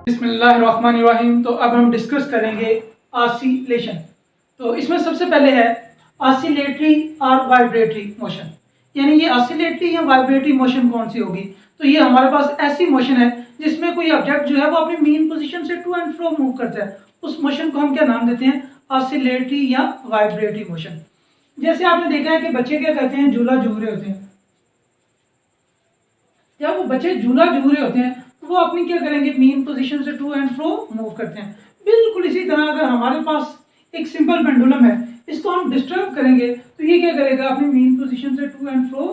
बिस्मिल्लाहिर्रहमानिर्रहीम। तो अब हम डिस्कस करेंगे ऑसिलेशन। तो इसमें सबसे पहले है ऑसिलेटरी और वाइब्रेटरी मोशन। यानी ये ऑसिलेटरी या वाइब्रेटरी मोशन कौन सी होगी? तो ये हमारे पास ऐसी मोशन है जिसमें कोई ऑब्जेक्ट जो है वो अपनी मीन पोजीशन से टू एंड फ्रो मूव करता है। उस मोशन को हम क्या नाम देते हैं? ऑसिलेटरी या वाइब्रेटरी मोशन। जैसे आपने देखा है कि बच्चे क्या करते हैं, झूला झूल रहे होते हैं। जब वो बच्चे झूला झूल रहे होते हैं तो वो अपनी क्या करेंगे, मेन पोजीशन से टू एंड फ्रो मूव करते हैं। बिल्कुल इसी तरह अगर हमारे पास एक सिंपल पेंडुलम है, इसको हम डिस्टर्ब करेंगे तो ये क्या करेगा, अपनी मेन पोजीशन से टू एंड फ्रो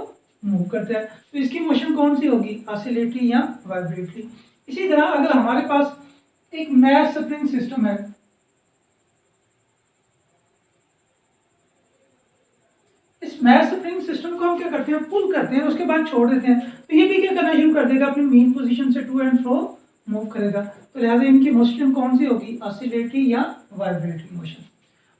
मूव करता है। तो इसकी मोशन कौन सी होगी, ऑसिलेटरी या वाइब्रेटरी। इसी तरह अगर हमारे पास एक मैस स्प्रिंग सिस्टम है, इस मैस स्प्रिंग सिस्टम को हम क्या करते हैं, पुल करते हैं, उसके बाद छोड़ देते हैं, तो ये भी क्या करना शुरू कर देगा, अपनी मेन पोजीशन से टू एंड फ्रो मूव करेगा। तो लिहाजा इनकी मोशन कौन सी होगी, ऑसिलेटरी या वाइब्रेटरी मोशन।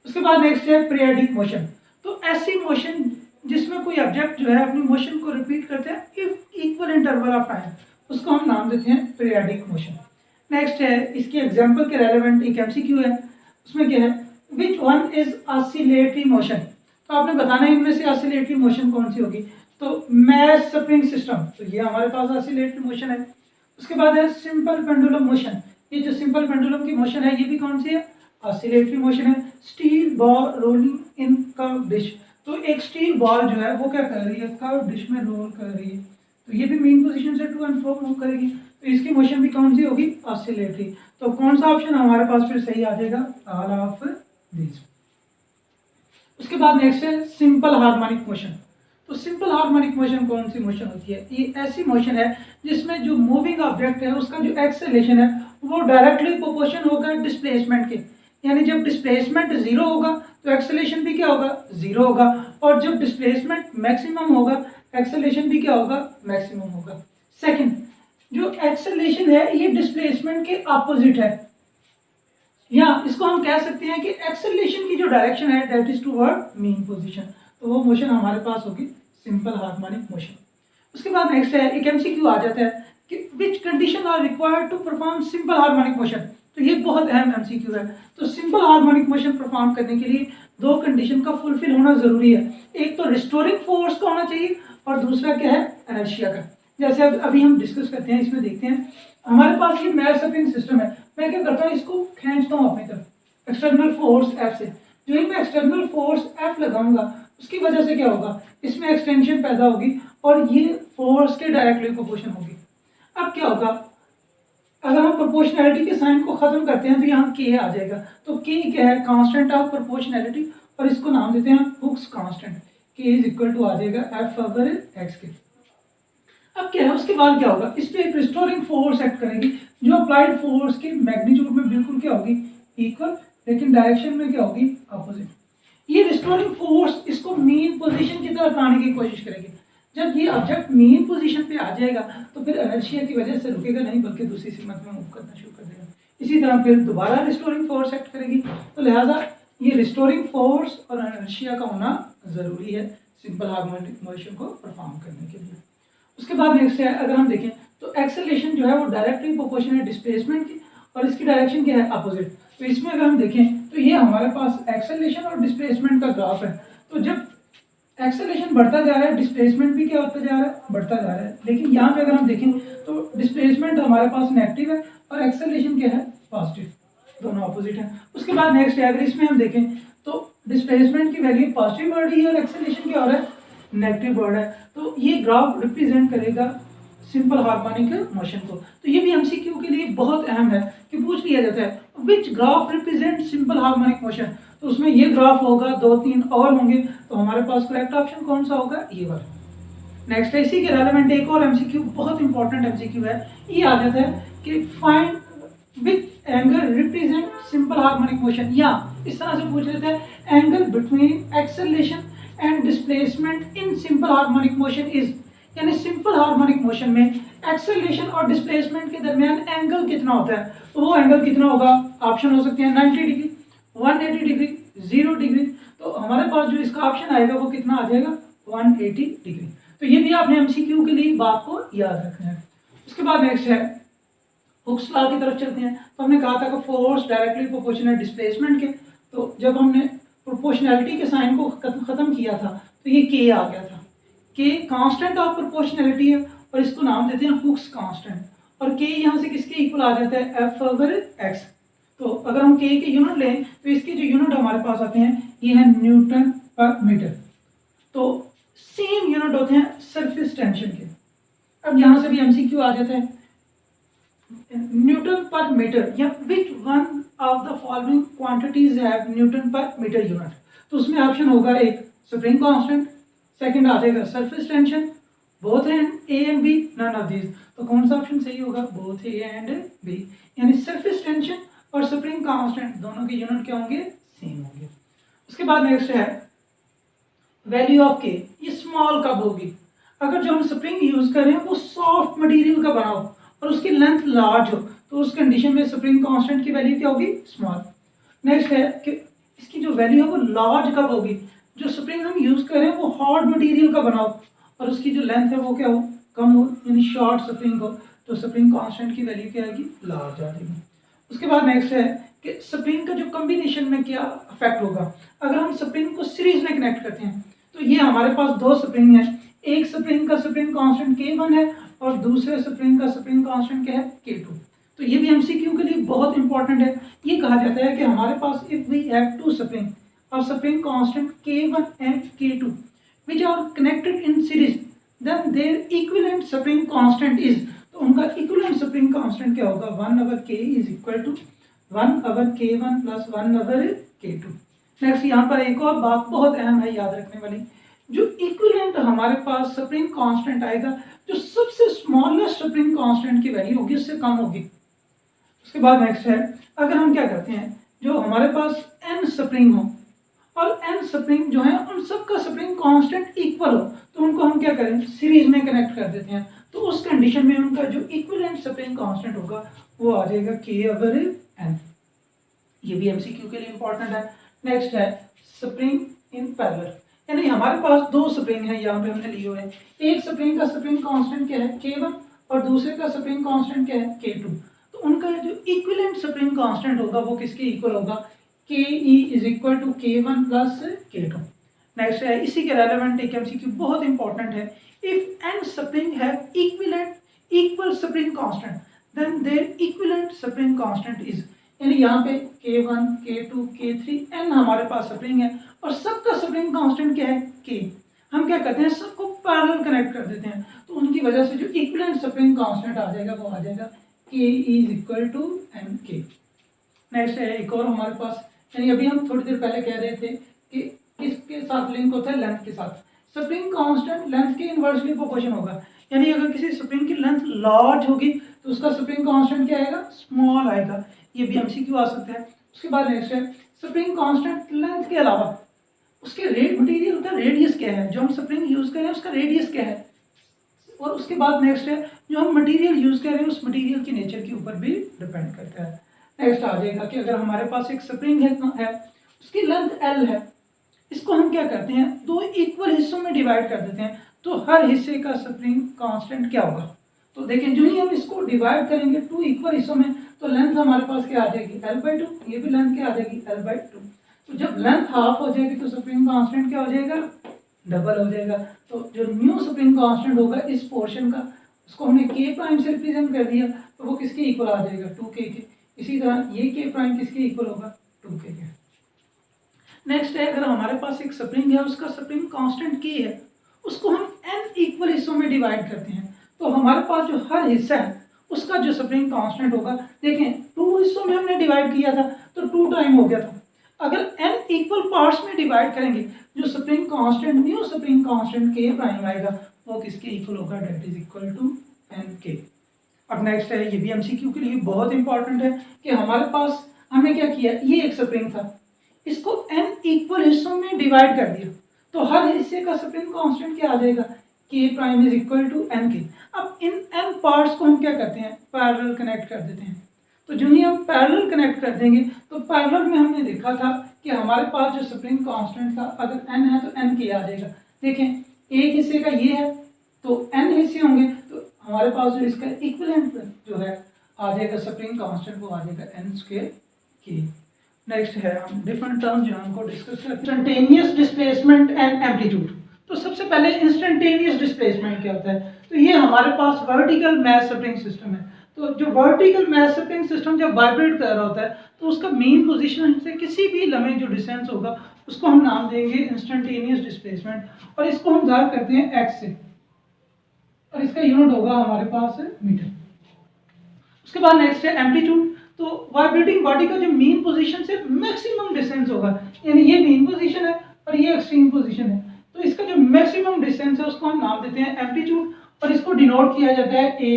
उसके बाद नेक्स्ट है पीरियडिक मोशन। तो ऐसी मोशन जिसमें कोई ऑब्जेक्ट जो है अपनी मोशन को रिपीट करते हैं इक्वल इंटरवल ऑफ टाइम, उसको हम नाम देते हैं पीरियडिक मोशन। नेक्स्ट है, इसके एग्जांपल के रेलेवेंट एक एमसीक्यू है, उसमें क्या है, which one is oscillatory motion. तो आपने बताना है इनमें से ऑसिलेटरी मोशन कौन सी होगी। तो मैस स्प्रिंग सिस्टम, तो ये हमारे पास ऑसिलेटरी मोशन है। उसके बाद है सिंपल पेंडुलम मोशन। ये जो सिंपल पेंडुलम की मोशन है ये भी कौन सी है, ऑसिलेटरी मोशन है। स्टील बॉल रोलिंग इन कर्व डिश, तो एक स्टील बॉल जो है वो क्या कर रही है, कर्व डिश में रोल कर रही है, तो ये भी मेन पोजीशन से टू एंड फ्रो मूव करेगी, तो इसकी मोशन भी कौन सी होगी, ऑसिलेटरी। तो कौन सा ऑप्शन हमारे पास फिर सही आ जाएगा, ऑल ऑफ दीज। उसके बाद नेक्स्ट है सिंपल हार्मोनिक मोशन। तो सिंपल हार्मोनिक मोशन कौन सी मोशन होती है, ये ऐसी मोशन है जिसमें जो मूविंग ऑब्जेक्ट है उसका जो एक्सेलेरेशन है वो डायरेक्टली प्रोपोर्शन होगा डिस्प्लेसमेंट के। यानी जब डिस्प्लेसमेंट जीरो होगा तो एक्सेलेरेशन भी क्या होगा, जीरो होगा, और जब डिस्प्लेसमेंट मैक्सिमम होगा एक्सेलेरेशन भी क्या होगा, मैक्सिमम होगा। सेकंड, जो एक्सेलेरेशन है ये डिस्प्लेसमेंट के ऑपोजिट है, या इसको हम कह सकते हैं कि एक्सेलरेशन की जो डायरेक्शन है that is toward mean position. तो वो मोशन हमारे पास होगी सिंपल हार्मोनिक मोशन। उसके बाद नेक्स्ट है, एक एमसीक्यू आ जाता है कि which condition are required to perform simple harmonic motion. तो ये बहुत अहम एमसीक्यू है। तो सिंपल हार्मोनिक मोशन परफॉर्म करने के लिए दो कंडीशन का फुलफिल होना जरूरी है। एक तो रिस्टोरिंग फोर्स का होना चाहिए और दूसरा क्या है, इनर्शिया का। जैसे अब अभी हम डिस्कस करते हैं, इसमें देखते हैं हमारे पास ये मैस स्प्रिंग सिस्टम है, मैं क्या करता हूँ इसको खींचता हूँ अपनी तरफ एक्सटर्नल फोर्स एफ से। जो ही मैं एक्सटर्नल फोर्स एफ लगाऊंगा उसकी वजह से क्या होगा, इसमें एक्सटेंशन पैदा होगी और ये फोर्स के डायरेक्टली प्रोपोर्शन होगी। अब क्या होगा, अगर हम प्रोपोर्शनैलिटी के साइन को खत्म करते हैं तो यहाँ के आ जाएगा। तो के क्या है, कांस्टेंट ऑफ प्रोपोर्शनैलिटी, और इसको नाम देते हैं हुक्स कांस्टेंट। के इज इक्वल टू आ जाएगा एफ ओवर एक्स के। अब क्या है, उसके बाद क्या होगा, इस पे एक रिस्टोरिंग फोर्स एक्ट करेगी जो अप्लाइड फोर्स के मैग्नीट्यूड में बिल्कुल क्या होगी, इक्वल, लेकिन डायरेक्शन में क्या होगी, अपोजिट। ये रिस्टोरिंग फोर्स इसको मीन पोजीशन की तरफ लाने की कोशिश करेगी। जब ये ऑब्जेक्ट मीन पोजीशन पे आ जाएगा तो फिर इनर्शिया की वजह से रुकेगा नहीं, बल्कि दूसरी सिमत में मूव करना शुरू कर देगा। इसी तरह फिर दोबारा रिस्टोरिंग फोर्स एक्ट करेगी। तो लिहाजा ये रिस्टोरिंग फोर्स और इनर्शिया का होना जरूरी है सिंपल हार्मोनिक मोशन को परफॉर्म करने के लिए। उसके बाद नेक्स्ट है, अगर हम देखें तो एक्सेलरेशन जो है वो डायरेक्टली प्रोपोर्शनल है डिस्प्लेसमेंट की, और इसकी डायरेक्शन क्या है, अपोजिट। तो इसमें अगर हम देखें तो ये हमारे पास एक्सेलरेशन और डिस्प्लेसमेंट का ग्राफ है। तो जब एक्सेलरेशन बढ़ता जा रहा है डिस्प्लेसमेंट भी क्या होता जा रहा है, बढ़ता जा रहा है। लेकिन यहाँ पे अगर हम देखें तो डिस्प्लेसमेंट हमारे पास नेगेटिव है और एक्सेलरेशन क्या है, पॉजिटिव, दोनों अपोजिट है। उसके बाद नेक्स्ट है, अगर इसमें हम देखें तो डिस्प्लेसमेंट की वैल्यू पॉजिटिव बढ़ रही है और एक्सेलरेशन क्या हो रहा है, नेगेटिव बढ़ रहा है। तो ये ग्राफ रिप्रेजेंट करेगा सिंपल हार्मोनिक मोशन को। तो ये भी एमसीक्यू के लिए बहुत अहम है कि पूछ लिया जाता है which graph represent simple harmonic motion. तो उसमें ये ग्राफ होगा, दो तीन और होंगे, तो हमारे पास करेक्ट ऑप्शन कौन सा होगा, ये वाला। नेक्स्ट है, इसी के रेलेवेंट एक और एमसीक्यू, बहुत इंपॉर्टेंट एमसीक्यू है। ये आ जाता है कि find which angle represent simple harmonic motion, या इस तरह से पूछ लेते हैं angle between acceleration and displacement in simple harmonic motion is. यानी सिंपल हार्मोनिक मोशन में एक्सेलरेशन और डिस्प्लेसमेंट के दरमियान एंगल कितना होता है, तो वो एंगल कितना होगा, ऑप्शन हो सकते हैं 90 डिग्री, 180 डिग्री, 0 डिग्री। तो हमारे पास जो इसका ऑप्शन आएगा वो कितना आ जाएगा, 180 डिग्री। तो ये भी आपने एमसीक्यू के लिए बात को याद रखना है। उसके बाद नेक्स्ट है हुक्स लॉ की तरफ चलते हैं, तो हमने कहा था कि फोर्स डायरेक्टली प्रोपोर्शनल डिस्प्लेसमेंट के, तो जब हमने प्रोपोर्शनैलिटी के साइन को खत्म किया था तो ये के आ गया था। के कांस्टेंट ऑफ प्रोपोर्शनैलिटी है और इसको नाम देते हैं हुक्स कांस्टेंट, और के यहाँ से किसके इक्वल आ जाता है, एफ ओवर एक्स। तो अगर हम के यूनिट लें तो इसके जो यूनिट हमारे पास आते हैं ये है न्यूटन पर मीटर। तो सेम यूनिट होते हैं सरफेस टेंशन के। अब यहाँ से भी एमसीक्यू आ जाता है, न्यूटन पर मीटर या which one of the following quantities have Newton पर मीटर यूनिट। तो उसमें ऑप्शन होगा एक स्प्रिंग कांस्टेंट, सेकंड आ जाएगा surface tension, both A and B, none of these. तो कौन सा ऑप्शन सही होगा, बोथ ए एंड बी, यानी सरफेस टेंशन और स्प्रिंग कांस्टेंट दोनों के यूनिट क्या होंगे, सेम होंगे। उसके बाद नेक्स्ट है वैल्यू ऑफ के, ये स्मॉल कब होगी, अगर जो हम स्प्रिंग यूज कर रहे हैं वो सॉफ्ट मटेरियल का बना हो और उसकी लेंथ लार्ज हो, तो उस कंडीशन में स्प्रिंग कांस्टेंट की वैल्यू क्या होगी, स्मॉल। नेक्स्ट है कि इसकी जो वैल्यू है वो लार्ज कब होगी, जो स्प्रिंग हम यूज कर रहे हैं वो हार्ड मटेरियल का बना हो और उसकी जो लेंथ है वो क्या हो, कम हो, यानी शॉर्ट स्प्रिंग हो, तो स्प्रिंग कांस्टेंट की वैल्यू क्या आएगी, लार्ज आ जाएगी। उसके बाद नेक्स्ट है कि स्प्रिंग का जो कॉम्बिनेशन में क्या इफेक्ट होगा, अगर हम स्प्रिंग को सीरीज में कनेक्ट करते हैं तो ये हमारे पास दो स्प्रिंग है, एक स्प्रिंग का स्प्रिंग कांस्टेंट K1 है और दूसरे स्प्रिंग का स्प्रिंग कांस्टेंट क्या है, K2। तो ये भी एमसीक्यू के लिए बहुत इंपॉर्टेंट है। ये कहा जाता है कि हमारे पास if we have two spring और spring constant K1 and K2 which are connected in series then their equivalent spring constant is, तो उनका equivalent spring constant क्या होगा, 1/K is equal to 1/K1 plus 1/K2। Next यहाँ पर एक और बात बहुत अहम है याद रखने वाली, जो इक्विवेलेंट हमारे पास स्प्रिंग कांस्टेंट आएगा, जो सबसे स्मॉलेस्ट स्प्रिंग कांस्टेंट की वैल्यू होगी उससे कम होगी। उसके बाद नेक्स्ट है, अगर हम क्या करते हैं, जो हमारे पास n स्प्रिंग हो और n स्प्रिंग जो है उन सबका स्प्रिंग कांस्टेंट इक्वल हो, तो उनको हम क्या करें, सीरीज में कनेक्ट कर देते हैं, तो उस कंडीशन में उनका जो इक्विवेलेंट स्प्रिंग कांस्टेंट होगा वो आ जाएगा K/n। ये भी एमसीक्यू के लिए इंपॉर्टेंट है। नेक्स्ट है स्प्रिंग इन पैरेलल, यानी हमारे पास दो स्प्रिंग है, यहाँ पे हमने लिए हुए हैं, एक स्प्रिंग का स्प्रिंग कांस्टेंट क्या है, K1 और दूसरे का स्प्रिंग कांस्टेंट क्या है, K2। तो उनका जो इक्विवेलेंट स्प्रिंग कांस्टेंट होगा वो किसके इक्वल होगा, Ke is equal to K1 plus K2। Next है इसी के रेलेवेंट एक एमसीक्यू बहुत इंपॉर्टेंट है, if n spring have equal spring constant then their equivalent spring constant is, यानी यहाँ पे K1 K2 K3 n हमारे पास स्प्रिंग है और सबका स्प्रिंग कांस्टेंट क्या है, K। हम क्या करते हैं, सबको पैरेलल कनेक्ट कर देते हैं, तो उनकी वजह से जो इक्विवेलेंट स्प्रिंग कांस्टेंट आ जाएगा वो आ जाएगा K is equal to mk। Next है एक और हमारे पास, यानी अभी हम थोड़ी देर पहले कह रहे थे कि किसके साथ लिंक होता है, लेंथ के साथ। स्प्रिंग कांस्टेंट लेंथ के इनवर्सली प्रोपोर्शन होगा, यानी अगर किसी स्प्रिंग की लेंथ लार्ज होगी तो उसका स्प्रिंग कांस्टेंट क्या आएगा, स्मॉल आएगा। ये भी एमसीक्यू आ सकता है। उसके बाद नेक्स्ट है स्प्रिंग कांस्टेंट लेंथ के अलावा उसके मटेरियल का रेडियस क्या है, जो हम स्प्रिंग यूज कर रहे हैं उसका रेडियस क्या है। और उसके बाद नेक्स्ट है जो हम मटेरियल यूज कर रहे हैं उस मटेरियल की नेचर के ऊपर भी डिपेंड करता है। नेक्स्ट आ जाएगा कि अगर हमारे पास एक स्प्रिंग है उसकी लेंथ L है, इसको हम क्या करते हैं, दो इक्वल हिस्सों में डिवाइड कर देते हैं, तो हर हिस्से का स्प्रिंग कांस्टेंट क्या होगा। तो देखें जो ही हम इसको डिवाइड करेंगे टू इक्वल हिस्सों में तो लेंथ हमारे पास क्या आ जाएगी, L/2, ये भी लेंथ क्या आ जाएगी, L/2। तो जब लेंथ हाफ हो जाएगी तो स्प्रिंग कांस्टेंट क्या हो जाएगा, डबल हो जाएगा। तो जो न्यू स्प्रिंग कांस्टेंट होगा इस पोर्शन का, उसको हमने K' से रिप्रेजेंट कर दिया, तो वो किसके इक्वल आ जाएगा, 2K के। इसी तरह ये K' किसके इक्वल होगा, 2K के। नेक्स्ट है अगर हमारे पास एक स्प्रिंग है उसका स्प्रिंग कांस्टेंट K है, उसको हम n इक्वल हिस्सों में डिवाइड करते हैं, तो हमारे पास जो हर हिस्सा है उसका जो स्प्रिंग कांस्टेंट होगा, देखें 2 हिस्सों में हमने डिवाइड किया था तो 2 टाइम हो गया था। अगर n इक्वल पार्ट्स में डिवाइड करेंगे जो spring constant new spring constant K' आएगा वो किसके इक्वल होगा, that is equal to nk। अब नेक्स्ट है ये भी एमसीक्यू के लिए बहुत इंपॉर्टेंट है कि हमारे पास हमने क्या किया, ये एक स्प्रिंग था, इसको n इक्वल हिस्सों में डिवाइड कर दिया, तो हर हिस्से का स्प्रिंग कांस्टेंट क्या आ जाएगा, K' is equal to nk। अब इन n पार्ट्स को हम क्या करते हैं, पैरेलल कनेक्ट कर देते हैं। तो जो ही हम पैरेलल कनेक्ट कर देंगे तो पैरेलल में हमने देखा था कि हमारे पास जो स्प्रिंग कांस्टेंट था अगर n है तो nk आ जाएगा। देखें एक हिस्से का ये है तो n हिस्से होंगे, तो हमारे पास जो इसका इक्विवेलेंट जो है आ जाएगा स्प्रिंग कांस्टेंट, वो आ जाएगा n स्क्वायर k। नेक्स्ट है हम डिफरेंट टर्म्स जो हमको डिस्कस करते हैं, इंस्टेंटेनियस डिस्प्लेसमेंट एंड एम्पलीट्यूड। तो सबसे पहले इंस्टेंटेनियस डिस्प्लेसमेंट क्या होता है? तो ये हमारे पास वर्टिकल मैस स्प्रिंग सिस्टम है। तो जो वर्टिकल मैस स्प्रिंग सिस्टम जब वाइब्रेट कर रहा होता है तो उसका मेन पोजीशन से किसी भी लम्हे जो डिस्टेंस होगा उसको हम नाम देंगे इंस्टेंटेनियस डिस्प्लेसमेंट, और इसको हम ज़ाहिर करते हैं x से, और इसका यूनिट होगा हमारे पास मीटर। उसके बाद नेक्स्ट है एम्पलीट्यूड। तो वाइब्रेटिंग बॉडी का जो मेन पोजीशन से मैक्सिमम डिस्टेंस होगा, यानी ये मेन पोजीशन है और ये एक्सट्रीम पोजीशन है, तो इसका जो मैक्सिमम डिस्टेंस है उसको हम नाम देते हैं एम्पलीट्यूड, और इसको डिनोट किया जाता है a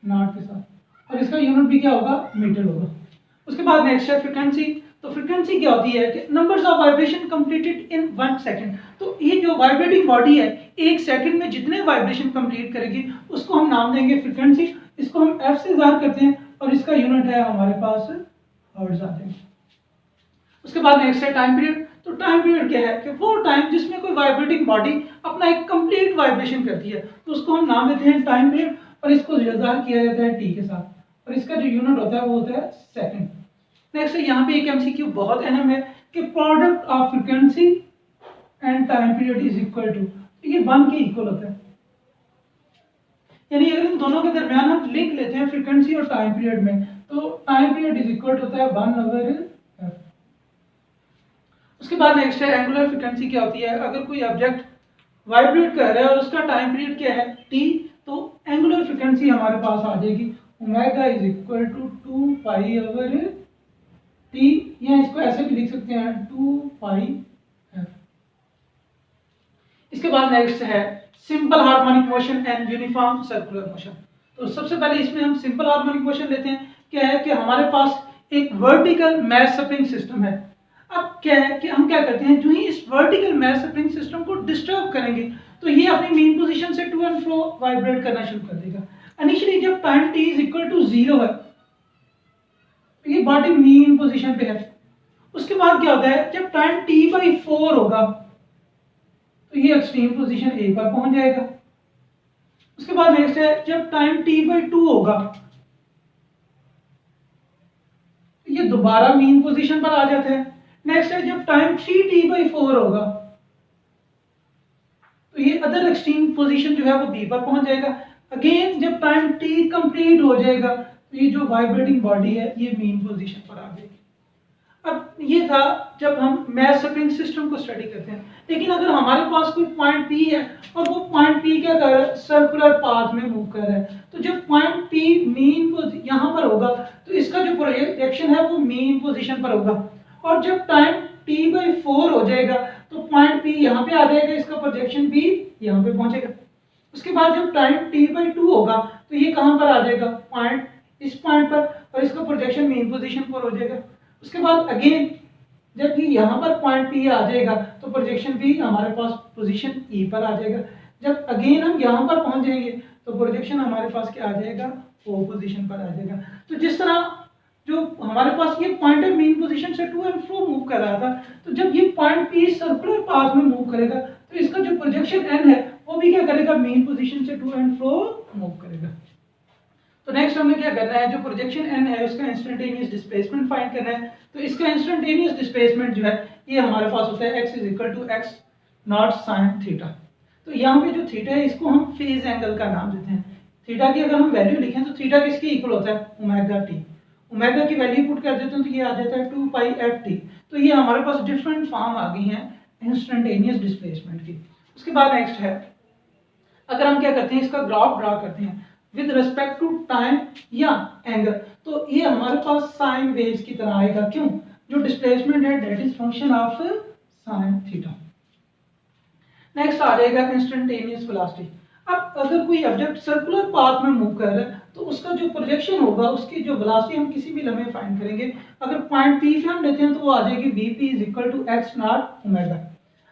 नॉट के साथ, और इसका यूनिट भी क्या होगा? मीटर होगा। उसके बाद नेक्स्ट है फ्रीक्वेंसी। तो फ्रीक्वेंसी क्या होती है कि numbers of vibration completed in 1 second. तो ये जो वाइब्रेटिंग बॉडी है एक सेकंड में जितने वाइब्रेशन कंप्लीट करेगी उसको हम नाम देंगे फ्रीक्वेंसी। इसको हम f से ज़ाहिर करते हैं और इसका यूनिट है हमारे पास हर्ट्ज आते हैं। उसके बाद नेक्स्ट है टाइम पीरियड। तो टाइम पीरियड क्या है कि वो टाइम जिसमें कोई वाइब्रेटिंग बॉडी अपना एक कंप्लीट वाइब्रेशन करती है, तो उसको हम नाम देते हैं टाइम पीरियड, और इसको ज़ाहिर किया जाता है t के साथ, और इसका जो यूनिट होता है वो होता है सेकंड। नेक्स्ट है यहाँ पे एक एमसीक्यू बहुत अहम है कि product of frequency and time period is equal to, ये 1 के इक्वल होता है। यानी अगर इन दोनों के दरमियान हम लिंक लेते हैं फ्रीक्वेंसी और टाइम पीरियड में, तो टाइम पीरियड इज इक्वल होता है 1/f। उसके बाद नेक्स्ट है एंगुलर फ्रीक्वेंसी क्या होती है। अगर कोई ऑब्जेक्ट वाइब्रेट कर रहा है और उसका टाइम पीरियड क्या है t, तो एंगुलर फ्रीक्वेंसी हमारे पास आ जाएगी omega is equal to 2 pi over t, या इसको ऐसे भी लिख सकते हैं 2 पाई f। इसके बाद नेक्स्ट है simple harmonic motion and uniform circular motion. तो सबसे पहले इसमें हम सिंपल हार्मोनिक मोशन लेते हैं। क्या है कि हमारे पास एक वर्टिकल मैस स्प्रिंग सिस्टम है। अब क्या है कि हम क्या करते हैं, जो ही इस वर्टिकल मैस स्प्रिंग सिस्टम को डिस्टर्ब करेंगे तो ये अपनी मेन पोजीशन से टू एंड फ्रो वाइब्रेट करना शुरू कर देगा। इनिशियली जब time t is equal to 0 है तो ये बॉडी मेन पोजीशन पे है। उसके बाद क्या होता है, जब टाइम t/4 होगा तो ये एक्सट्रीम पोजीशन a पर पहुंच जाएगा। उसके बाद नेक्स्ट है जब टाइम t/2 होगा तो ये दोबारा मेन पोजीशन पर आ जाता है। नेक्स्ट है जब टाइम 3t/4 होगा तो ये अदर एक्सट्रीम पोजीशन जो है वो b पर पहुंच जाएगा। अगेन जब टाइम t कंप्लीट हो जाएगा तो ये जो वाइब्रेटिंग बॉडी है ये मेन पोजीशन पर आ जाएगी। अब ये था जब हम मैस स्प्रिंग सिस्टम को स्टडी करते हैं, लेकिन अगर हमारे पास कोई पॉइंट P है और वो पॉइंट P क्या कर रहा है, सर्कुलर पाथ में मूव कर रहा है, तो जब पॉइंट P मेन यहाँ पर होगा तो इसका जो प्रोजेक्शन है वो मेन पोजीशन पर होगा, और जब टाइम t/4 हो जाएगा तो पॉइंट P यहाँ पे आ जाएगा, इसका प्रोजेक्शन भी यहाँ पे पहुंचेगा। उसके बाद जब टाइम t/2 होगा तो ये कहाँ पर आ जाएगा, पॉइंट इस पॉइंट पर, और इसका प्रोजेक्शन मेन पोजीशन पर हो जाएगा। उसके बाद अगेन जब ये यहाँ पर पॉइंट P आ जाएगा तो प्रोजेक्शन भी हमारे पास पोजीशन E पर आ जाएगा। जब अगेन हम यहाँ पर पहुंच जाएंगे तो प्रोजेक्शन हमारे पास क्या आ जाएगा, O पोजीशन पर आ जाएगा। तो जिस तरह जो हमारे पास ये पॉइंट है मेन पोजीशन से टू एंड फ्रो मूव कर रहा था, तो जब ये पॉइंट P सर्कुलर पाथ में मूव करेगा तो इसका जो प्रोजेक्शन N है वो भी क्या करेगा, मेन पोजीशन से टू एंड फ्रो मूव करेगा। तो नेक्स्ट हमें क्या करना है, जो प्रोजेक्शन n है उसका इंस्टेंटेनियस डिस्प्लेसमेंट फाइंड करना है। तो इसका इंस्टेंटेनियस डिस्प्लेसमेंट जो है ये हमारे पास होता है x = x naught sine theta. तो यहाँ पे जो थीटा है इसको हम फेज एंगल का नाम देते हैं। थीटा की अगर हम वैल्यू लिखें तो थीटा किसके इक्वल होता है, ओमेगा t। ओमेगा की वैल्यू पुट कर देते हैं तो ये आ जाता है 2 पाई ft। तो ये हमारे पास डिफरेंट फॉर्म आ गई हैं इंस्टेंटेनियस डिस्प्लेसमेंट की। उसके बाद नेक्स्ट है, अगर हम क्या करते हैं इसका ग्राफ ड्रा करते हैं विद रिस्पेक्ट टू टाइम या एंगल, तो ये हमारे पास साइन वेव्स की तरह आएगा। क्यों, जो डिस्प्लेसमेंट है that is function of sine theta. Next आ जाएगा इंस्टेंटेनियस वेलोसिटी। अब अगर कोई ऑब्जेक्ट सर्कुलर पाथ में मूव कर रहा है तो उसका जो प्रोजेक्शन होगा उसकी जो वेलोसिटी हम किसी भी लम्हे फाइंड करेंगे। अगर पॉइंट P से हम लेते हैं तो वो आ जाएगी Vp = x नॉट ओमेगा।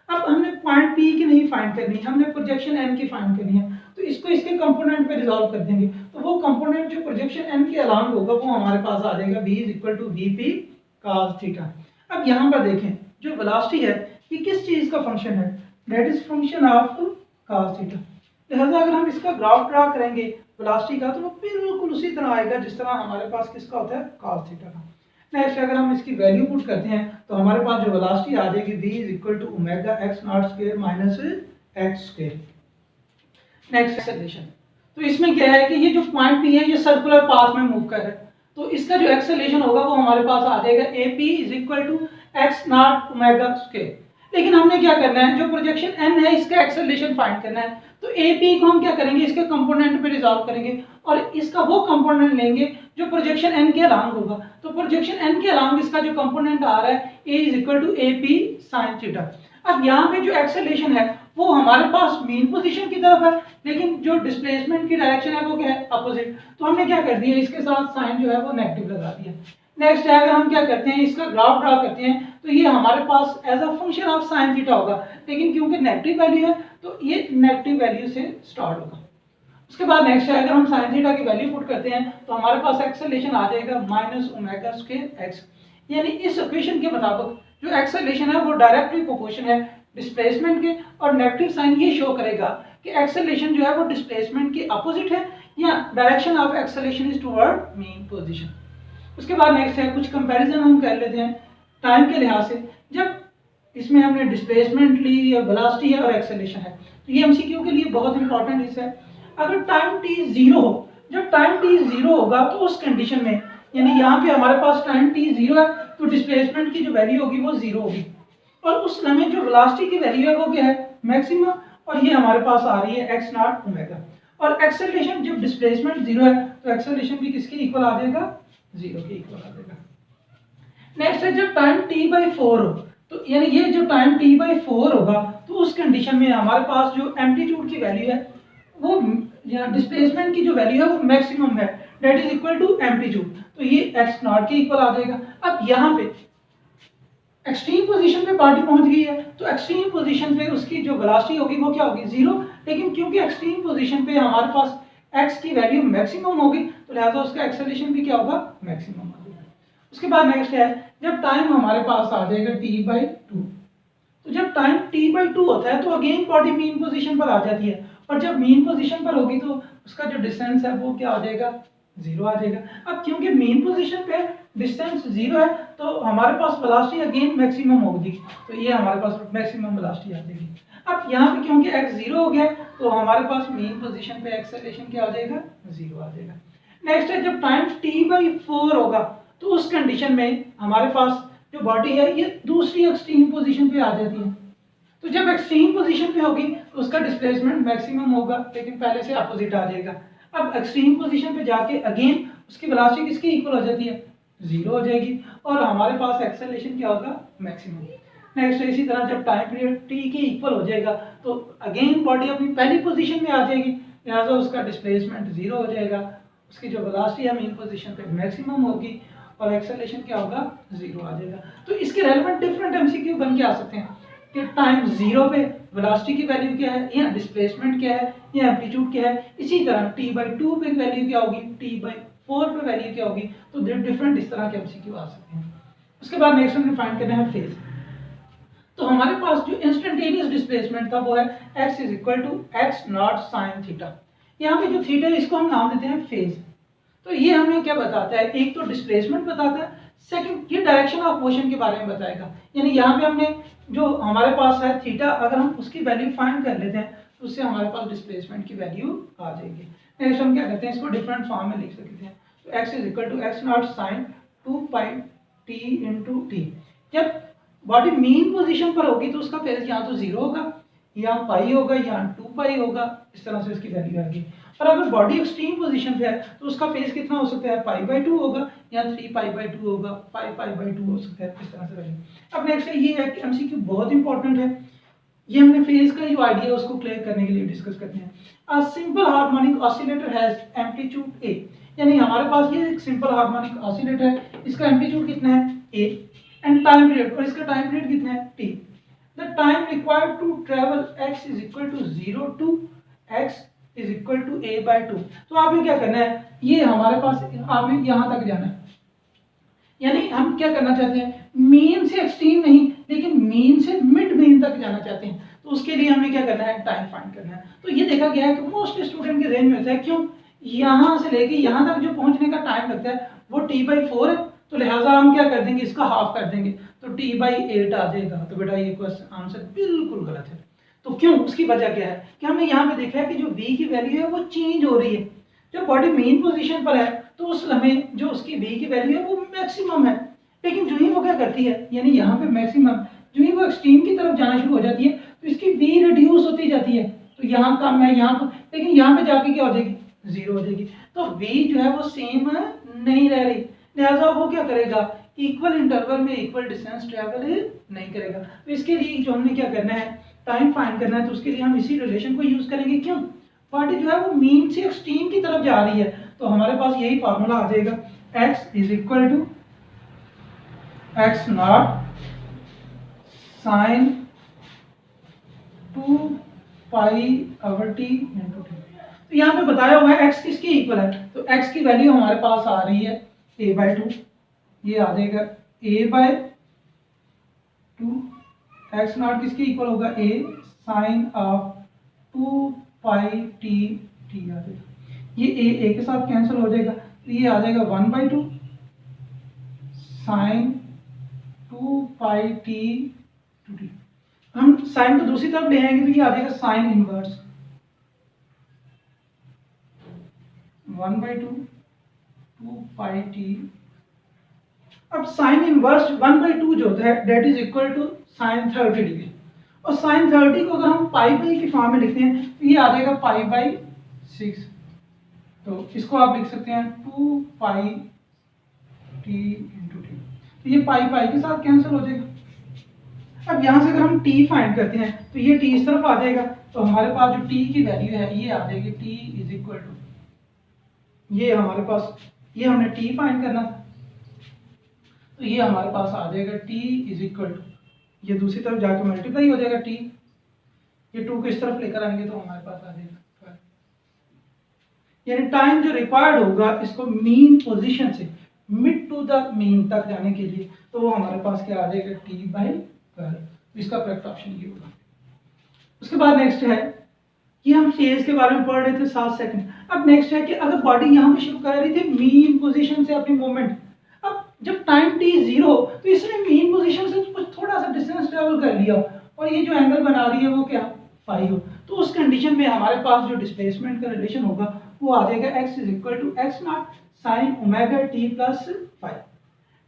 अब हमने पॉइंट P की नहीं फाइंड करनी, हमने प्रोजेक्शन n की फाइंड करनी है, तो इसको इसके कंपोनेंट पे रिजॉल्व कर देंगे। तो वो कंपोनेंट जो प्रोजेक्शन n के अलांग होगा वो हमारे पास आ जाएगा v = Vp cos थीटा। अब यहाँ पर देखें जो वेलोसिटी है ये किस चीज का फंक्शन है, that is function of cos theta. लिहाजा अगर हम इसका ग्राफ ड्रा करेंगे वेलोसिटी का तो वो बिल्कुल उसी तरह आएगा जिस तरह हमारे पास किसका होता है cos थीटा का। नेक्स्ट अगर हम इसकी वैल्यू पुट करते हैं तो हमारे पास जो वेलोसिटी आ जाएगी v is equal to omega x not square minus x square. Next acceleration, तो इसमें क्या है कि ये जो पॉइंट P है ये सर्कुलर पाथ में मूव कर रहा है, तो इसका जो एक्सेलरेशन होगा वो हमारे पास आ जाएगा AP is equal to x not omega square. लेकिन हमने क्या करना है, जो प्रोजेक्शन n है इसका एक्सेलरेशन फाइंड करना है, तो AP को हम क्या करेंगे, इसके कंपोनेंट पे रिजॉल्व करेंगे और इसका वो कंपोनेंट लेंगे जो प्रोजेक्शन n के अलांग होगा। तो प्रोजेक्शन n के अलांग इसका जो कंपोनेंट आ रहा है A is equal to AP sin theta. अब यहाँ पे जो एक्सेलरेशन है वो हमारे पास मीन पोजीशन की तरफ है, लेकिन जो डिस्प्लेसमेंट की डायरेक्शन है वो क्या है, अपोजिट। तो हमने क्या कर दिया, इसके साथ साइन जो है वो नेगेटिव लगा दिया। नेक्स्ट है अगर हम क्या करते हैं, इसका ग्राफ ड्रा करते हैं तो ये हमारे पास as a function of sine theta होगा, लेकिन क्योंकि नेगेटिव वैल्यू है तो ये नेगेटिव वैल्यू से स्टार्ट होगा। उसके बाद नेक्स्ट है अगर हम साइन थीटा की वैल्यू पुट करते हैं तो हमारे पास एक्सेलरेशन आ जाएगा माइनस ओमेगा स्क्वायर एक्स। यानी इस इक्वेशन के मुताबिक जो एक्सेलरेशन है वो डायरेक्टली प्रोपोर्शन है डिस्प्लेसमेंट के, और नेगेटिव साइन ये शो करेगा कि एक्सेलरेशन जो है वो डिस्प्लेसमेंट के अपोजिट है या direction of acceleration is toward mean position. उसके बाद नेक्स्ट है कुछ कंपैरिजन हम कर लेते हैं टाइम के लिहाज से। जब इसमें हमने डिस्प्लेसमेंट ली या वेलोसिटी है और एक्सेलरेशन है, तो ये एमसीक्यू के लिए बहुत इंपॉर्टेंट हिस्सा है। अगर टाइम t 0 हो, जब टाइम t 0 होगा तो उस कंडीशन में, यानी यहाँ पे हमारे पास टाइम t 0 है तो डिस्प्लेसमेंट की जो वैल्यू होगी वो 0 होगी, और उस समय जो वेलोसिटी की वैल्यू है वो क्या है, मैक्सिमम, और ये हमारे पास आ रही है x नॉट ओमेगा। और एक्सेलरेशन जब डिस्प्लेसमेंट 0 है तो एक्सेलरेशन भी किसके इक्वल आ जाएगा, 0 के इक्वल आ जाएगा। नेक्स्ट है जब टाइम t/4 हो, तो यानी ये जो टाइम t/4 होगा तो उस कंडीशन में हमारे पास जो एम्पलीट्यूड की वैल्यू है वो या डिस्प्लेसमेंट की जो वैल्यू है वो मैक्सिमम है, that is equal to amplitude, तो ये x नॉट के इक्वल आ जाएगा। अब यहाँ पे एक्सट्रीम पोजीशन पे पार्टी पहुंच गई है तो एक्सट्रीम पोजीशन पे उसकी जो वेलोसिटी होगी वो क्या होगी, 0, लेकिन क्योंकि एक्सट्रीम पोजीशन पे हमारे पास x की वैल्यू मैक्सिमम होगी तो लिहाजा उसका एक्सेलरेशन भी क्या होगा, मैक्सिमम आ जाएगा। उसके बाद नेक्स्ट है जब टाइम हमारे पास आ जाएगा t/2, तो जब टाइम t/2 होता है तो अगेन बॉडी मीन पोजीशन पर आ जाती है, और जब मीन पोजीशन पर होगी तो उसका जो डिस्टेंस है वो क्या आ जाएगा, 0 आ जाएगा। अब क्योंकि मीन पोजीशन पे डिस्टेंस 0 है तो हमारे पास वेलोसिटी अगेन मैक्सिमम होगी, तो ये हमारे पास मैक्सिमम वेलोसिटी आ जाएगी। अब यहाँ पे क्योंकि x 0 हो गया तो हमारे पास मीन पोजीशन पे एक्सेलरेशन क्या आ जाएगा, 0 आ जाएगा। नेक्स्ट है जब टाइम t/4 होगा तो उस कंडीशन में हमारे पास जो बॉडी है ये दूसरी एक्सट्रीम पोजीशन पे आ जाती है, तो जब एक्सट्रीम पोजीशन पे होगी तो उसका डिस्प्लेसमेंट मैक्सिमम होगा, लेकिन पहले से अपोजिट आ जाएगा। अब एक्सट्रीम पोजीशन पे जाके अगेन उसकी वेलोसिटी किसके इक्वल हो जाती है, 0 हो जाएगी, और हमारे पास एक्सेलरेशन क्या होगा, मैक्सिमम। नेक्स्ट इसी तरह जब टाइम पीरियड t के इक्वल हो जाएगा तो अगेन बॉडी अपनी पहली पोजीशन में आ जाएगी, लिहाजा उसका डिस्प्लेसमेंट 0 हो जाएगा, उसकी जो वेलोसिटी है मेन पोजीशन पे मैक्सिमम होगी और एक्सेलरेशन क्या होगा, 0 आ जाएगा। तो इसके रेलेवेंट डिफरेंट एमसीक्यू बन के आ सकते हैं कि टाइम 0 पे वेलोसिटी की वैल्यू क्या है, या डिस्प्लेसमेंट क्या है, या एम्पलीट्यूड क्या है। इसी तरह t/2 पे वैल्यू क्या होगी, t/4 पे वैल्यू क्या होगी, तो डिफरेंट इस तरह के एमसीक्यू आ सकते हैं। उसके बाद नेक्स्ट हमें फाइंड करना है फेज। तो हमारे पास जो इंस्टेंटेनियस डिस्प्लेसमेंट था वो है x is equal to x naught sine theta. यहाँ पे जो थीटा है इसको हम नाम देते हैं फेज। तो ये हमें क्या बताता है, एक तो डिस्प्लेसमेंट बताता है, सेकंड ये डायरेक्शन ऑफ मोशन के बारे में बताएगा। यानी यहाँ पे हमने जो हमारे पास है थीटा, अगर हम उसकी वैल्यू फाइंड कर लेते हैं तो उससे हमारे पास डिस्प्लेसमेंट की वैल्यू आ जाएगी। नेक्स्ट हम क्या करते हैं, इसको डिफरेंट फॉर्म में लिख सकते हैं। तो x is equal to x naught sine 2πt into t. जब बॉडी मीन पोजीशन पर होगी तो उसका फेज यहाँ तो 0 होगा, यहाँ पाई होगा, यहाँ 2π होगा, इस तरह से उसकी वैल्यू आएगी। और अगर बॉडी एक्सट्रीम पोजीशन पे है तो उसका फेज कितना हो सकता है, π/2 होगा, या 3π/2 होगा, π/2 हो सकता है, इस तरह से वैल्यू। अब नेक्स्ट है ये है कि एमसीक्यू बहुत इंपॉर्टेंट है, ये हमने फेज का जो आइडिया है उसको क्लियर करने के लिए डिस्कस करते हैं। A simple harmonic oscillator has amplitude a, यानी हमारे पास ये एक सिंपल हार्मोनिक ऑसिलेटर है, इसका एम्पलीट्यूड कितना है a, एंड टाइम पीरियड, और इसका टाइम पीरियड कितना है t। The time required to travel x is equal to 0 to x is equal to a/2। तो आपने क्या करना है, ये हमारे पास आपने यहाँ तक जाना है, यानी हम क्या करना चाहते हैं, मीन से एक्सट्रीम नहीं लेकिन मीन से मिड मीन तक जाना चाहते हैं। तो तो उसके लिए हमें क्या करना है, टाइम फाइंड करना है। तो ये देखा गया है कि मोस्ट स्टूडेंट के रेंज में होता है, क्यों, यहाँ से लेके यहाँ तक जो पहुंचने का टाइम लगता है वो t/4 है, तो लिहाजा हम क्या कर देंगे, इसका हाफ कर देंगे, तो t/8 आ जाएगा। तो बेटा ये क्वेश्चन आंसर बिल्कुल गलत है। तो क्यों, उसकी वजह क्या है कि हमने यहाँ पे देखा है कि जो v की वैल्यू है वो चेंज हो रही है। जब बॉडी मेन पोजीशन पर है तो उस समय जो उसकी v की वैल्यू है वो मैक्सिमम है, लेकिन जो ही वो क्या करती है, यानी यहाँ पे मैक्सिमम, जो ही वो एक्सट्रीम की तरफ जाना शुरू हो जाती है तो इसकी v रिड्यूस होती जाती है। तो यहाँ कम है, यहाँ पर, लेकिन यहाँ पे जाके क्या हो जाएगी, 0 हो जाएगी। तो v जो है वो सेम नहीं रह रही, लिहाजा वो क्या करेगा, इक्वल इंटरवल में इक्वल डिस्टेंस ट्रेवल नहीं करेगा। तो इसके लिए जो हमने क्या करना है, टाइम फाइंड करना है, तो उसके लिए हम इसी रिलेशन को यूज करेंगे। क्यों, बॉडी जो है वो मीन से एक्सट्रीम की तरफ जा रही है, तो हमारे पास यही फार्मूला आ जाएगा, x is equal to x naught sine 2 pi over t into t। तो यहाँ पे बताया हुआ है x किसके इक्वल है, तो x की वैल्यू हमारे पास आ रही है a/2, ये आ जाएगा a/2, x नॉट किसके इक्वल होगा, a sine of 2 pi t आ जाएगा, ये a के साथ कैंसिल हो जाएगा, तो ये आ जाएगा 1/2 sine 2 pi t to t। हम साइन को दूसरी तरफ ले आएंगे तो ये आ जाएगा साइन इनवर्स 1/2 2 पाई t। अब साइन इनवर्स 1/2 जो होता है that is equal to sine 30 degree, और साइन 30 को अगर हम पाई की फॉर्म में लिखते हैं तो ये आ जाएगा π/6। तो इसको आप लिख सकते हैं 2 पाई t इंटू t, तो ये पाई के साथ कैंसिल हो जाएगा। अब यहाँ से अगर हम t फाइंड करते हैं तो ये t इस तरफ आ जाएगा, तो हमारे पास जो t की वैल्यू है ये आ जाएगी t इज इक्वल टू, ये हमारे पास, ये हमने t फाइंड करना था, तो ये हमारे पास आ जाएगा t इज इक्वल टू, ये दूसरी तरफ जाके मल्टीप्लाई हो जाएगा t, ये 2 को इस तरफ लेकर आएंगे तो हमारे पास आ जाएगा, यानी टाइम जो रिक्वायर्ड होगा इसको मीन पोजीशन से मिड टू द मीन तक जाने के लिए, तो वो हमारे पास क्या आ जाएगा t/12। इसका करेक्ट ऑप्शन ये होगा। उसके बाद नेक्स्ट है कि हम फेज के बारे में पढ़ रहे थे 7 सेकंड। अब नेक्स्ट है कि अगर बॉडी यहाँ पे शुरू कर रही थी मीन पोजीशन से अपनी मूवमेंट, अब जब टाइम t 0 तो इसने मीन पोजीशन से कुछ थोड़ा सा डिस्टेंस ट्रेवल कर लिया और ये जो एंगल बना रही है वो क्या, फाई हो, तो उस कंडीशन में हमारे पास जो डिस्प्लेसमेंट का रिलेशन होगा वो आ जाएगा x is equal to x naught sine omega t plus 5।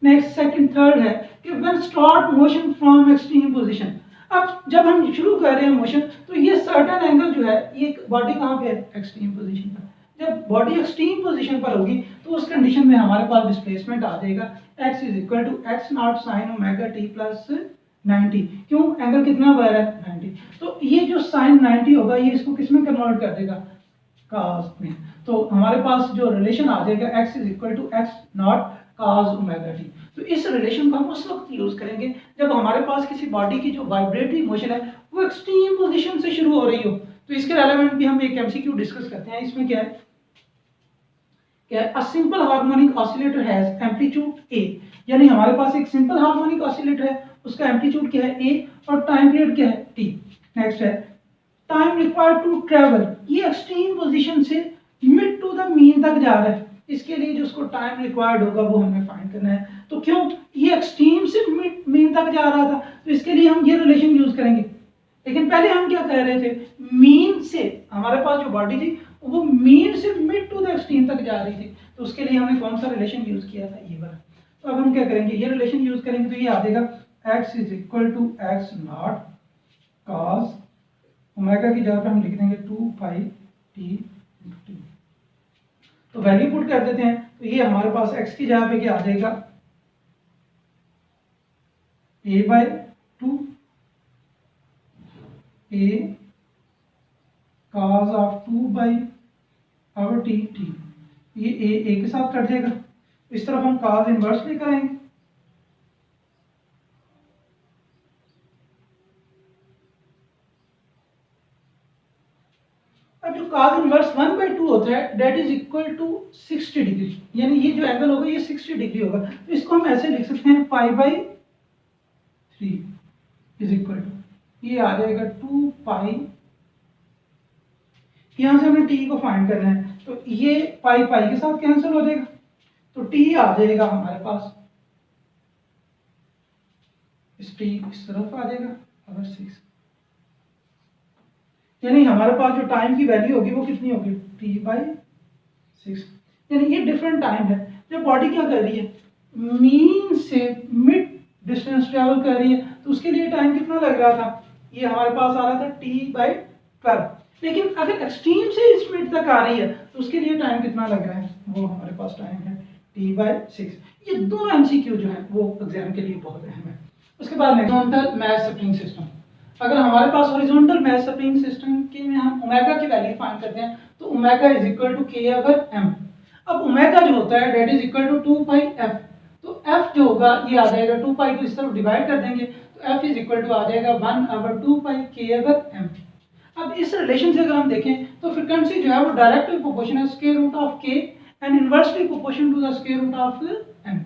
Next second third है कि when start motion from extreme position, अब जब हम शुरू कर रहे हैं मोशन तो ये सर्टेन एंगल जो है, ये बॉडी कहाँ पे है, एक्सट्रीम पोजीशन पर, जब बॉडी एक्सट्रीम पोजीशन पर होगी तो उस कंडीशन में हमारे पास डिस्प्लेसमेंट आ जाएगा x is equal to x naught sine omega t plus 90। क्यों, एंगल कितना बढ़ रहा है, 90, तो ये जो साइन 90 होगा ये इसको किस में कन्वर्ट कर देगा, कॉस में। तो हमारे पास जो रिलेशन आ जाएगा x is equal to x naught cos omega t। तो इस रिलेशन को हम उस वक्त यूज करेंगे जब हमारे पास किसी बॉडी की जो वाइब्रेटरी मोशन है वो एक्सट्रीम पोजीशन से शुरू हो रही हो। तो इसके रेलेवेंट भी हम एक एमसीक्यू डिस्कस करते हैं। इसमें क्या है, a simple harmonic oscillator has amplitude a, यानी हमारे पास एक सिंपल हार्मोनिक ऑसिलेटर है, उसका एम्पलीट्यूड क्या है a और टाइम पीरियड क्या है t। नेक्स्ट है टाइम रिक्वायर्ड टू ट्रेवल, ये एक्सट्रीम पोजीशन से मिड टू द मीन तक जा रहा है, इसके लिए जो उसको टाइम रिक्वायर्ड होगा वो हमें फाइंड करना है। तो क्यों, ये एक्सट्रीम से मिड मीन तक जा रहा था तो इसके लिए हम ये रिलेशन यूज करेंगे, लेकिन पहले हम क्या कह रहे थे, मीन से हमारे पास जो बॉडी थी वो मीन से मिड टू द एक्सट्रीम तक जा रही थी, तो उसके लिए हमने कौन सा रिलेशन यूज किया था, ये वाला। तो अब हम क्या करेंगे, ये रिलेशन यूज करेंगे, तो ये आ जाएगा x is equal to x naught cos omega की जगह पे हम लिख देंगे 2 पाई t। तो वैल्यू पुट कर देते हैं, तो ये हमारे पास x की जगह पे क्या आ जाएगा, a/2 a cos of 2 by over t, ये a के साथ कट जाएगा, इस तरफ हम cos इनवर्स लेकर आएंगे, अब जो cos इनवर्स 1/2 होता है that is equal to 60 degree, यानी ये जो एंगल होगा ये 60 डिग्री होगा, तो इसको हम ऐसे लिख सकते हैं π/3 इज इक्वल टू, ये आ जाएगा 2 पाई, यहाँ से हमें टी को फाइंड करना है, तो ये पाई पाई के साथ कैंसिल हो जाएगा, तो टी आ जाएगा हमारे पास, इस टी इस तरफ आ जाएगा अगर 6, यानी हमारे पास जो टाइम की वैल्यू होगी वो कितनी होगी, टी बाई 6। यानी ये डिफरेंट टाइम है। जब बॉडी क्या कर रही है, मीन से मिड डिस्टेंस ट्रेवल कर रही है, तो उसके लिए टाइम कितना लग रहा था, ये हमारे पास आ रहा था टी बाई 12। लेकिन अगर एक्सट्रीम से इस मिड तक आ रही है तो उसके लिए टाइम कितना लग रहा है, वो हमारे पास टाइम है टी बाई 6। ये दोनों एमसीक्यू जो है वो एग्जाम के लिए बहुत अहम है। उसके बाद हॉरिजॉन्टल मैश स्प्रिंग सिस्टम, अगर हमारे पास हॉरिजॉन्टल मैश स्प्रिंग सिस्टम के में हम ओमेगा की वैल्यू फाइंड करते हैं, तो ओमेगा इज इक्वल टू के अवर एम। अब ओमेगा जो होता है that is equal to 2 pi F, तो एफ जो होगा ये आ जाएगा 2 पाई को इस तरफ डिवाइड कर देंगे, तो एफ इज इक्वल टू आ जाएगा 1/2 पाई के अवर एम। अब इस रिलेशन से अगर हम देखें तो फ्रीक्वेंसी जो है वो डायरेक्टली प्रोपोर्शनल है square root of k and inversely proportional to the square root of m.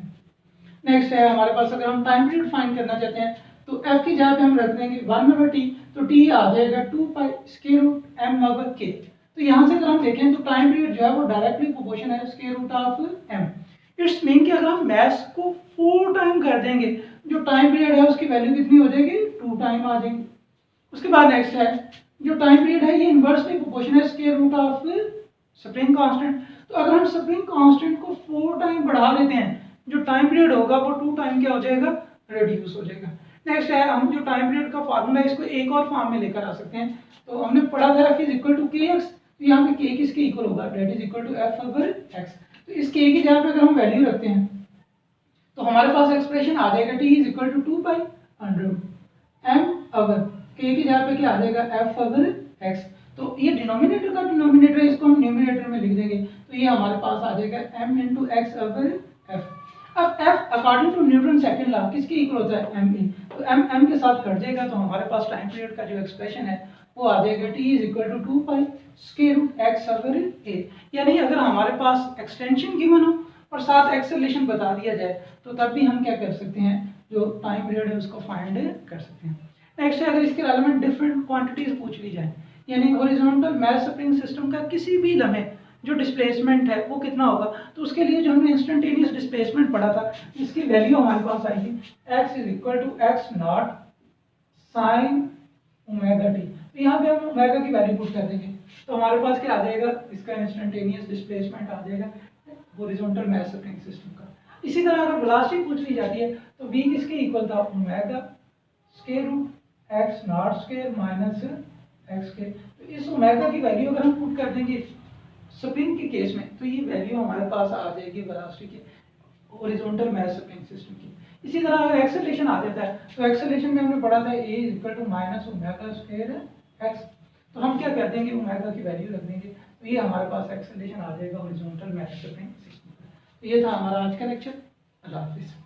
Next है हमारे पास, अगर हम टाइम पीरियड फाइंड करना चाहते हैं तो एफ की जगह पे हम रख देंगे 1/t, तो t आ जाएगा 2 पाई स्क्वायर रूट m/k। तो यहाँ से अगर हम देखें तो टाइम पीरियड जो है वो डायरेक्टली प्रोपोर्शनल है square root of m। It's mean कि अगर हम मैथ को 4 टाइम कर देंगे, जो टाइम पीरियड है उसकी वैल्यू कितनी हो जाएगी, 2 टाइम आ जाएगी। उसके बाद नेक्स्ट है, जो टाइम पीरियड है ये इनवर्सली प्रोपोर्शनल है square root of spring constant. तो अगर हम स्प्रिंग कांस्टेंट को 4 टाइम बढ़ा देते हैं, जो टाइम पीरियड होगा वो 2 टाइम क्या हो जाएगा, रिड्यूस हो जाएगा। नेक्स्ट है, हम जो टाइम पीरियड का फार्मूला है इसको एक और फॉर्म में लेकर आ सकते हैं। तो हमने पढ़ा था f is equal to k x, तो यहाँ पे k किसके इक्वल होगा, that is equal to f over x। तो इस k की जगह पे अगर हम वैल्यू रखते हैं तो हमारे पास एक्सप्रेशन आ जाएगा t is equal to 2 pi under m over k की जगह पे क्या आ जाएगा f अवर x। तो ये डिनोमिनेटर का डिनोमिनेटर है, इसको हम न्यूमरेटर में लिख देंगे, तो ये हमारे पास आ जाएगा m into x over f। अब f according to Newton second law किसके इक्वल होता है, m e, तो m के साथ कट जाएगा, तो हमारे पास टाइम पीरियड का जो एक्सप्रेशन है वो आ जाएगा t is equal to 2 pi square root x over a। यानी अगर हमारे पास एक्सटेंशन गिवन हो और साथ एक्सेलरेशन बता दिया जाए तो तब भी हम क्या कर सकते हैं, जो टाइम पीरियड है उसको फाइंड कर सकते हैं। नेक्स्ट है, अगर इसके रिलेवेंट डिफरेंट क्वांटिटीज पूछ ली जाए, यानी हॉरिजॉन्टल मैश स्प्रिंग सिस्टम का किसी भी लम्हे जो डिस्प्लेसमेंट है वो कितना होगा, तो उसके लिए जो हमने इंस्टेंटेनियस डिस्प्लेसमेंट पढ़ा था इसकी वैल्यू हमारे पास आएगी x is equal to x naught sine omega t. तो यहाँ पे हम ओमेगा की वैल्यू पुट कर देंगे, तो हमारे पास क्या आ जाएगा, इसका इंस्टेंटेनियस डिस्प्लेसमेंट आ जाएगा हॉरिजॉन्टल मैश स्प्रिंग सिस्टम का। इसी तरह अगर वेलोसिटी पूछ ली जाती है तो v किसके इक्वल था, omega square root x not square minus x के। तो इस ओमेगा की वैल्यू अगर हम पुट कर देंगे स्प्रिंग के केस में, तो ये वैल्यू हमारे पास आ जाएगी वेलोसिटी की हॉरिजॉन्टल मैश स्प्रिंग सिस्टम की। इसी तरह अगर एक्सेलरेशन आ जाता है तो एक्सेलरेशन में हमने पढ़ा था a is equal to minus omega square x, तो हम क्या कर देंगे, ओमेगा की वैल्यू रख देंगे, तो ये हमारे पास एक्सेलरेशन आ जाएगा हॉरिजॉन्टल मैश स्प्रिंग सिस्टम का। तो ये था हमारा आज का लेक्चर। अल्लाह हाफिज़।